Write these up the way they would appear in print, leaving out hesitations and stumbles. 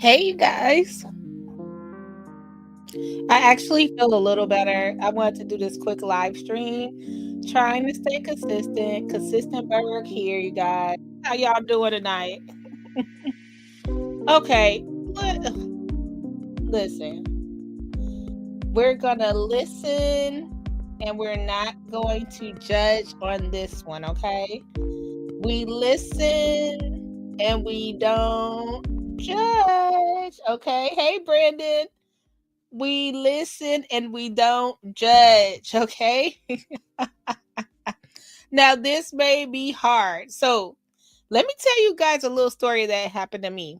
Hey, you guys. I actually feel a little better. I wanted to do this quick live stream, trying to stay consistent. Consistent work here, you guys. How y'all doing tonight? Okay, listen. We're gonna listen, and we're not going to judge on this one. Okay, we listen and we don't judge. Okay. Hey, Brandon. We listen and we don't judge, okay? Now, this may be hard. So, let me tell you guys a little story that happened to me,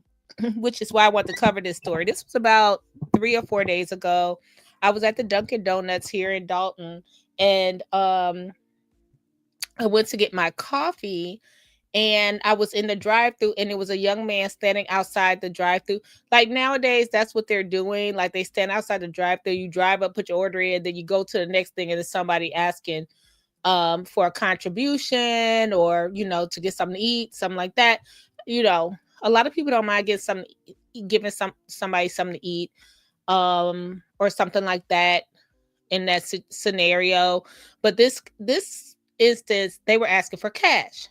which is why I want to cover this story. This was about 3 or 4 days ago. I was at the Dunkin' Donuts here in Dalton, and I went to get my coffee, and I was in the drive-thru, and it was a young man standing outside the drive-thru. Like nowadays, that's what they're doing. Like they stand outside the drive-thru, you drive up, put your order in, then you go to the next thing, and there's somebody asking for a contribution or to get something to eat, something like that. A lot of people don't mind getting something, giving somebody something to eat, or something like that in that scenario. But this instance, they were asking for cash.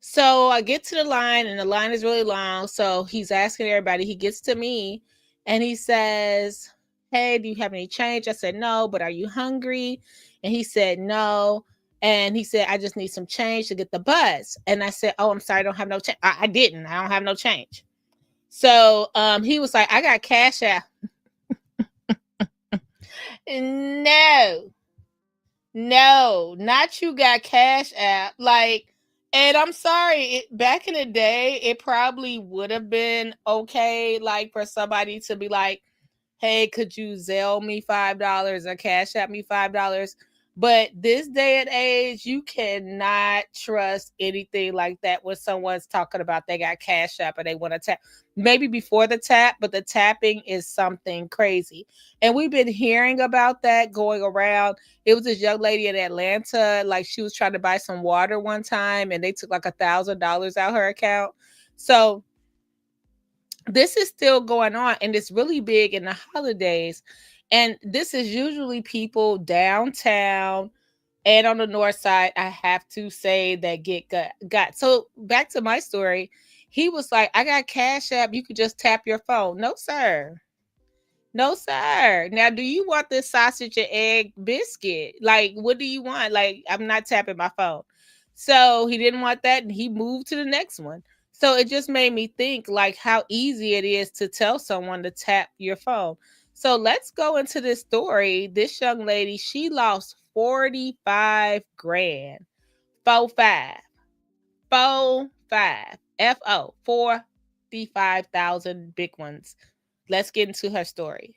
So I get to the line, and the line is really long. So he's asking everybody. He gets to me and he says, "Hey, do you have any change?" I said, "No, but are you hungry?" And he said, "No." And he said, "I just need some change to get the bus." And I said, "Oh, I'm sorry, I don't have no change." I didn't. I don't have no change. So he was like, "I got cash out." No, no, not you got cash out. Like, and I'm sorry, back in the day, it probably would have been okay, like for somebody to be like, "Hey, could you Zelle me $5 or cash at me $5?" But this day and age, you cannot trust anything like that when someone's talking about they got cash up and they want to tap. Maybe before the tap, but the tapping is something crazy. And we've been hearing about that going around. It was this young lady in Atlanta, like she was trying to buy some water one time and they took like $1,000 out her account. So this is still going on, and it's really big in the holidays. And this is usually people downtown and on the north side, I have to say, that got. So back to my story. He was like, "I got Cash App. You could just tap your phone." No, sir. No, sir. Now, do you want this sausage and egg biscuit? Like, what do you want? Like, I'm not tapping my phone. So he didn't want that, and he moved to the next one. So it just made me think like how easy it is to tell someone to tap your phone. So let's go into this story. This young lady, she lost 45 grand. 45. 45. FO. 45,000 big ones. Let's get into her story.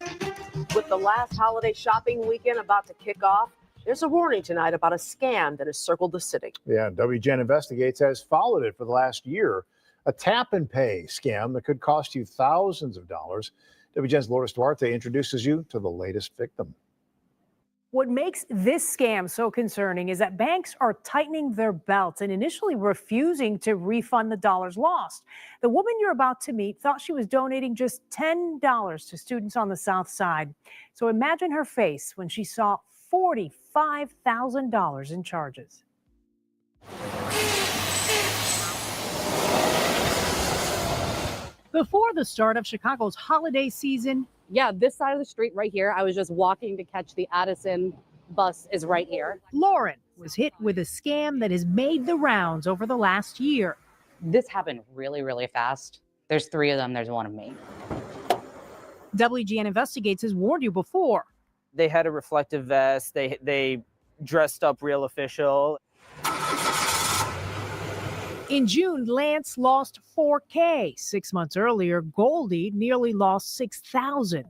With the last holiday shopping weekend about to kick off, there's a warning tonight about a scam that has circled the city. Yeah, WGN Investigates has followed it for the last year. A tap and pay scam that could cost you thousands of dollars. WGN's Lourdes Duarte introduces you to the latest victim. What makes this scam so concerning is that banks are tightening their belts and initially refusing to refund the dollars lost. The woman you're about to meet thought she was donating just $10 to students on the South Side. So imagine her face when she saw $45,000 in charges. Before the start of Chicago's holiday season, yeah, this side of the street right here, I was just walking to catch the Addison bus is right here. Lauren was hit with a scam that has made the rounds over the last year. This happened really, really fast. There's 3 of them. There's 1 of me. WGN Investigates has warned you before. They had a reflective vest. They dressed up real official. In June, Lance lost $4K. 6 months earlier, Goldie nearly lost $6,000.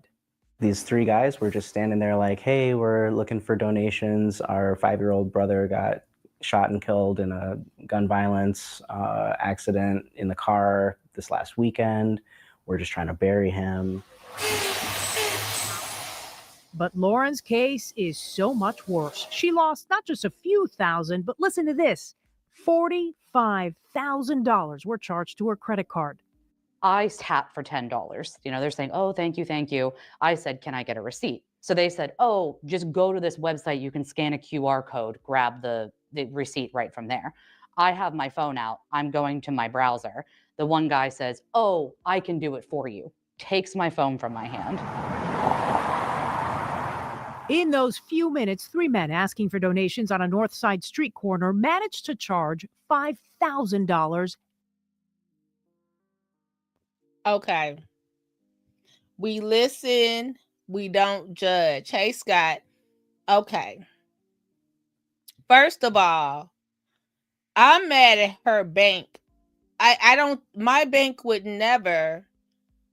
These 3 guys were just standing there like, "Hey, we're looking for donations. Our 5-year-old brother got shot and killed in a gun violence accident in the car this last weekend. We're just trying to bury him." But Lauren's case is so much worse. She lost not just a few thousand, but listen to this. $45,000 were charged to her credit card. I tapped for $10. They're saying, oh, thank you, thank you. I said, can I get a receipt? So they said, oh, just go to this website. You can scan a QR code, grab the receipt right from there. I have my phone out. I'm going to my browser. The one guy says, oh, I can do it for you. Takes my phone from my hand. In those few minutes, 3 men asking for donations on a North Side street corner managed to charge $5,000. Okay. We listen, we don't judge. Hey, Scott. Okay. First of all, I'm mad at her bank. My bank would never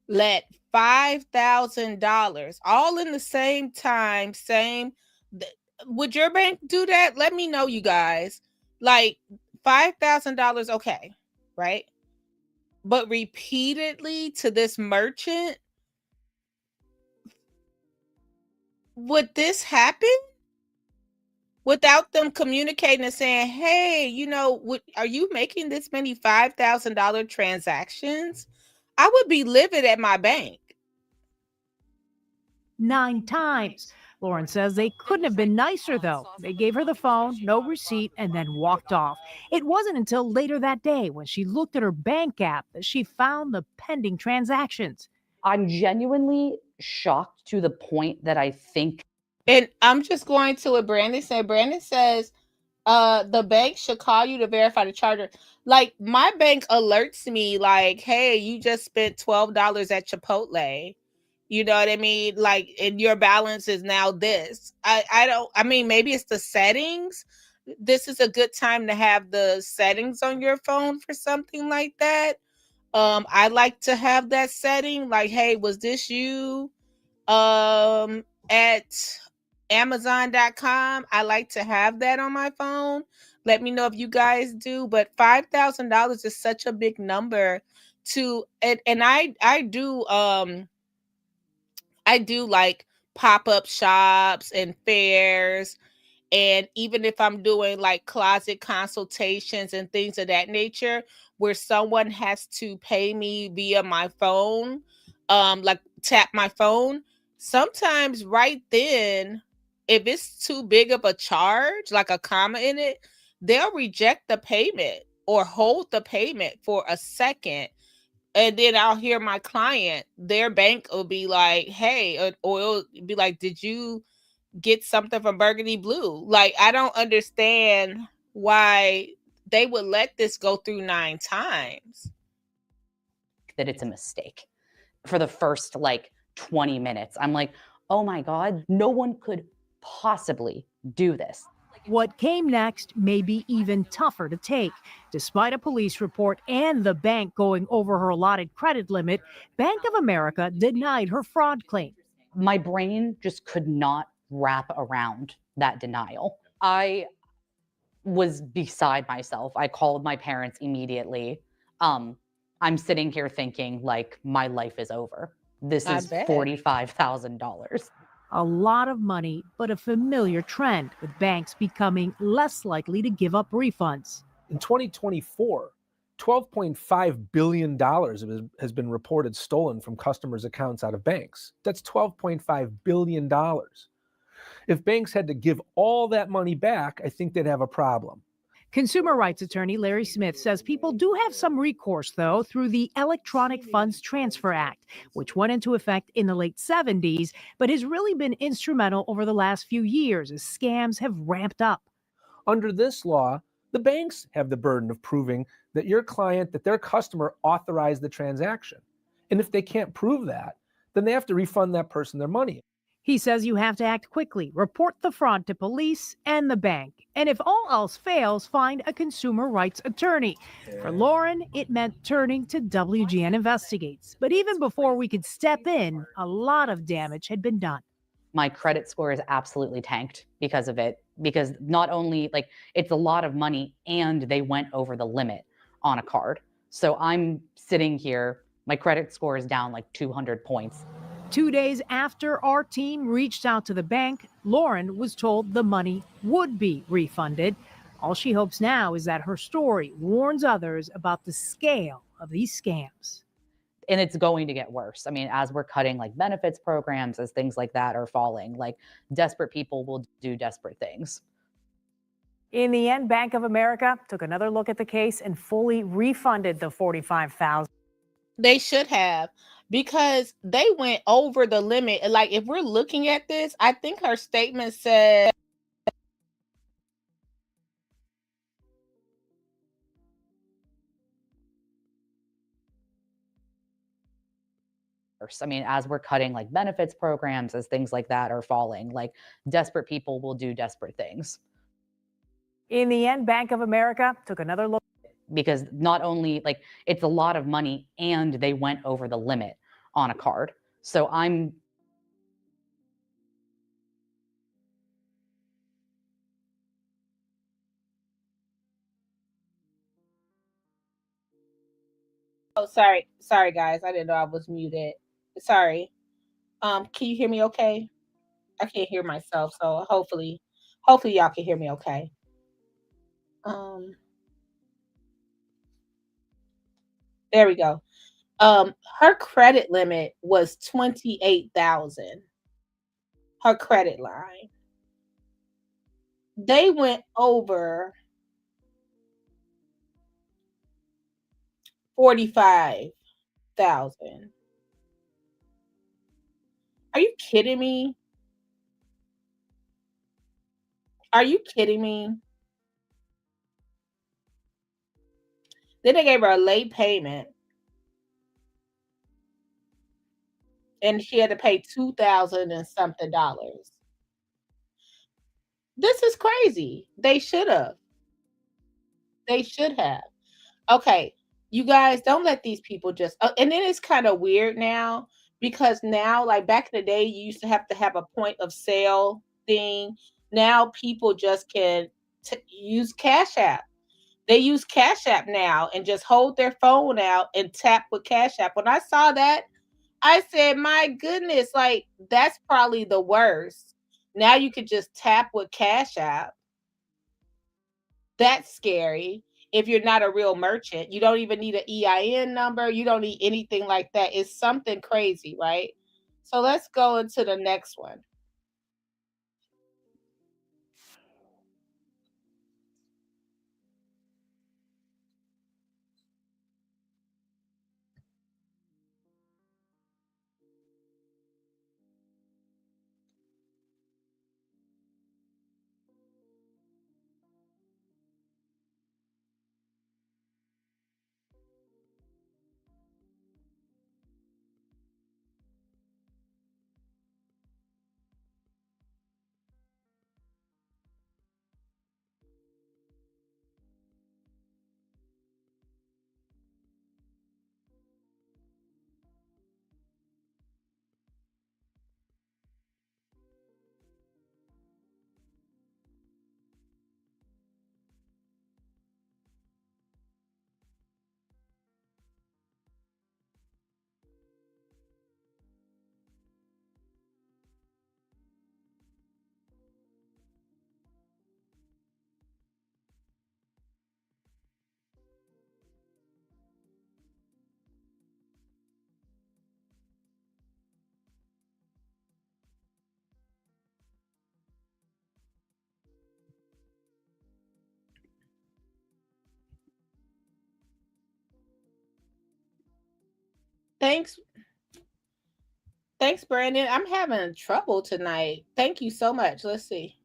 let $5,000 all in the same time, would your bank do that? Let me know, you guys. Like $5,000, okay, right? But repeatedly to this merchant, would this happen without them communicating and saying, hey, are you making this many $5,000 transactions? I would be livid at my bank. 9 times. Lauren says they couldn't have been nicer, though. They gave her the phone, no receipt, and then walked off. It wasn't until later that day when she looked at her bank app that she found the pending transactions. I'm genuinely shocked to the point that I think. And I'm just going to what Brandon said. Brandon says the bank should call you to verify the charger. Like, my bank alerts me like, hey, you just spent $12 at Chipotle. You know what I mean? Like, and your balance is now this. Maybe it's the settings. This is a good time to have the settings on your phone for something like that. I like to have that setting. Like, hey, was this you at Amazon.com? I like to have that on my phone. Let me know if you guys do. But $5,000 is such a big number and I do like pop-up shops and fairs. And even if I'm doing like closet consultations and things of that nature, where someone has to pay me via my phone, like tap my phone, sometimes right then, if it's too big of a charge, like a comma in it, they'll reject the payment or hold the payment for a second. And then I'll hear my client, their bank will be like, hey, or it'll be like, did you get something from Burgundy Blue? Like, I don't understand why they would let this go through 9 times. That it's a mistake. For the first 20 minutes, I'm like, oh my God, no one could possibly do this. What came next may be even tougher to take. Despite a police report and the bank going over her allotted credit limit, Bank of America denied her fraud claim. My brain just could not wrap around that denial. I was beside myself. I called my parents immediately. I'm sitting here thinking like my life is over. This is $45,000. A lot of money, but a familiar trend, with banks becoming less likely to give up refunds. In 2024, $12.5 billion has been reported stolen from customers' accounts out of banks. That's $12.5 billion. If banks had to give all that money back, I think they'd have a problem. Consumer rights attorney Larry Smith says people do have some recourse, though, through the Electronic Funds Transfer Act, which went into effect in the late 70s, but has really been instrumental over the last few years as scams have ramped up. Under this law, the banks have the burden of proving that that their customer authorized the transaction. And if they can't prove that, then they have to refund that person their money. He says you have to act quickly, report the fraud to police and the bank, and if all else fails, find a consumer rights attorney. For Lauren, it meant turning to WGN Investigates. But even before we could step in, a lot of damage had been done. My credit score is absolutely tanked because of it, because not only it's a lot of money and they went over the limit on a card. So I'm sitting here, my credit score is down 200 points. 2 days after our team reached out to the bank, Lauren was told the money would be refunded. All she hopes now is that her story warns others about the scale of these scams. and it's going to get worse. I mean, as we're cutting like benefits programs, as things like that are falling, like desperate people will do desperate things. In the end, Bank of America took another look at the case and fully refunded the $45,000. They should have, because they went over the limit. Like, if we're looking at this, I think her statement said I mean, as we're cutting like benefits programs, as things like that are falling, like desperate people will do desperate things. In the end, Bank of America took another look. Because not only like it's a lot of money and they went over the limit on a card. So I'm oh, sorry guys, I didn't know I was muted. Sorry. Can you hear me okay? I can't hear myself, so hopefully y'all can hear me okay. There we go. Her credit limit was 28,000. Her credit line. They went over 45,000. Are you kidding me? Are you kidding me? Then they gave her a late payment, and she had to pay $2,000 and something dollars. This is crazy. They should have. Okay, you guys, don't let these people just. And then it's kind of weird now, because now, like back in the day, you used to have a point of sale thing. Now people just can use Cash App. They use Cash App now and just hold their phone out and tap with Cash App. When I saw that, I said, my goodness, like that's probably the worst. Now you could just tap with Cash App. That's scary. If you're not a real merchant, you don't even need an EIN number. You don't need anything like that. It's something crazy, right? So let's go into the next one. Thanks, Brandon. I'm having trouble tonight. Thank you so much. Let's see.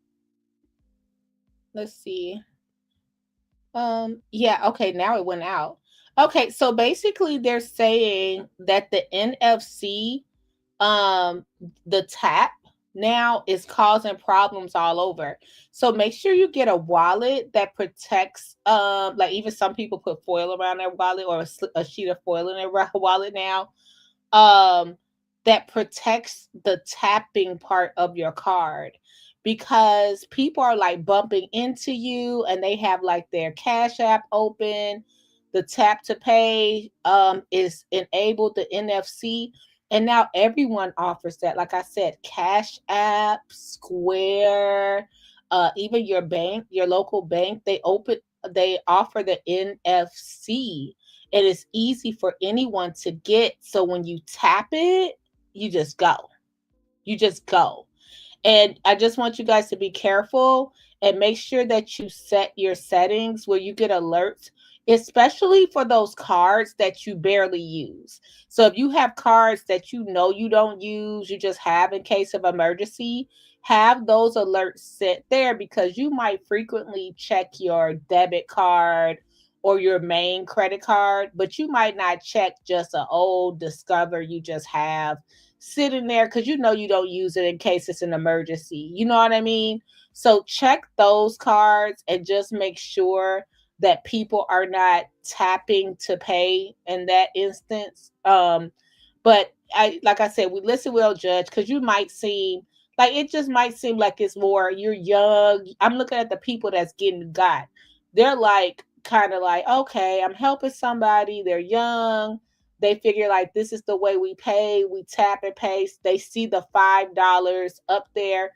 Yeah, okay, now it went out. Okay, so basically they're saying that the NFC, the tap now is causing problems all over. So make sure you get a wallet that protects, like even some people put foil around their wallet, or a sheet of foil in their wallet now, that protects the tapping part of your card, because people are like bumping into you and they have like their Cash App open. The tap to pay is enabled, the NFC, and now everyone offers that. Like I said, Cash App, Square, even your bank, your local bank, they offer the NFC. and it's easy for anyone to get. So when you tap it, you just go. You just go. And I just want you guys to be careful and make sure that you set your settings where you get alerts, especially for those cards that you barely use. So if you have cards that you know you don't use, you just have in case of emergency, have those alerts set there, because you might frequently check your debit card or your main credit card, but you might not check just an old Discover you just have sitting there because you know you don't use it in case it's an emergency. You know what I mean? So check those cards and just make sure that people are not tapping to pay in that instance. But like I said, we listen, we'll judge, because you might seem like, it just might seem like it's more, you're young. I'm looking at the people that's getting got. They're like, kind of like, okay, I'm helping somebody. They're young. They figure like, this is the way we pay. We tap and pay. They see the $5 up there.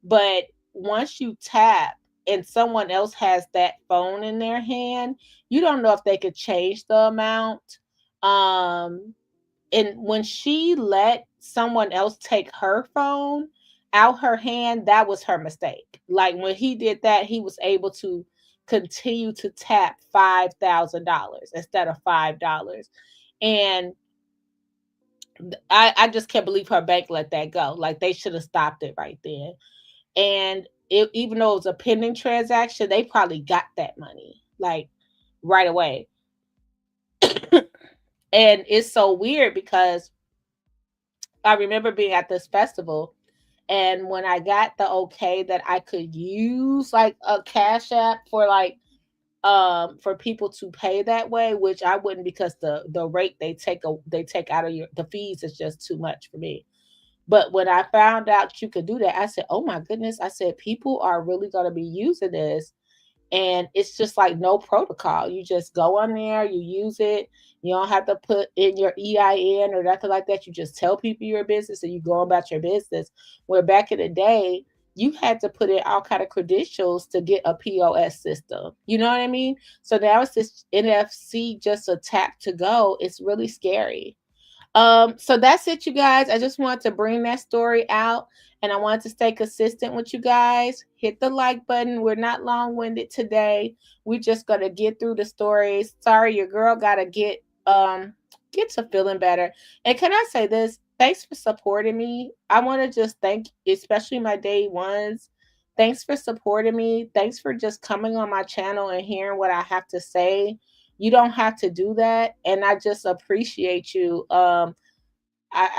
But once you tap and someone else has that phone in their hand, you don't know if they could change the amount. And when she let someone else take her phone out her hand, that was her mistake. Like when he did that, he was able to continue to tap $5,000 instead of $5. And I just can't believe her bank let that go. Like they should have stopped it right then. And even though it was a pending transaction, they probably got that money like right away. And it's so weird because I remember being at this festival, and when I got the okay that I could use like a Cash App for like for people to pay that way, which I wouldn't, because the rate they take out of the fees is just too much for me. But when I found out you could do that, I said, oh my goodness, I said, people are really going to be using this. And it's just like no protocol. You just go on there, you use it. You don't have to put in your EIN or nothing like that. You just tell people your business and you go about your business. Where back in the day, you had to put in all kind of credentials to get a POS system. You know what I mean? So now it's this NFC, just a tap to go. It's really scary. So that's it, you guys. I just wanted to bring that story out, and I wanted to stay consistent with you guys. Hit the like button. We're not long-winded today. We're just gonna get through the stories. Sorry, your girl gotta get to feeling better. And can I say this? Thanks for supporting me. I want to just thank, especially my day ones. Thanks for supporting me. Thanks for just coming on my channel and hearing what I have to say. You don't have to do that. And I just appreciate you. I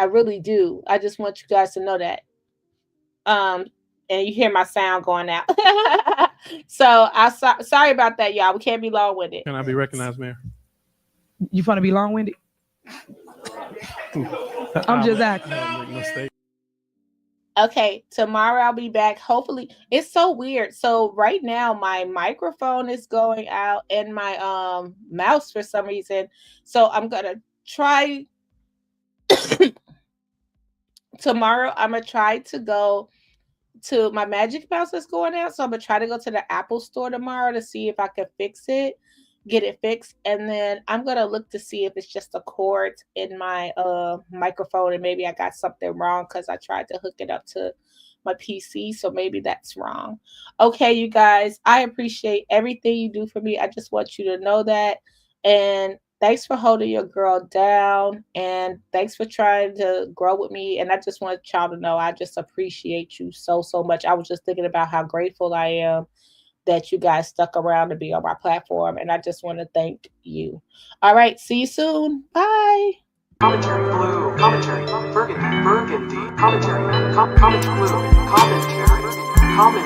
really do. I just want you guys to know that. And you hear my sound going out. So sorry about that, y'all. We can't be long-winded. Can I be recognized, Mayor? You want to be long-winded? I'm just asking. Okay, tomorrow I'll be back. Hopefully, it's so weird. So right now my microphone is going out and my mouse for some reason. So I'm gonna try tomorrow. I'm gonna try to go to my Magic Mouse that's going out. So I'm gonna try to go to the Apple store tomorrow to see if I can fix it, get it fixed, and then I'm gonna look to see if it's just a cord in my microphone, and maybe I got something wrong because I tried to hook it up to my PC, so maybe that's wrong. Okay, you guys, I appreciate everything you do for me. I just want you to know that, and thanks for holding your girl down, and thanks for trying to grow with me. And I just want y'all to know I just appreciate you so much. I was just thinking about how grateful I am that you guys stuck around to be on my platform, and I just want to thank you. All right, see you soon. Bye. Commentary blue, commentary, burgundy, commentary, commentary blue, commentary, commentary.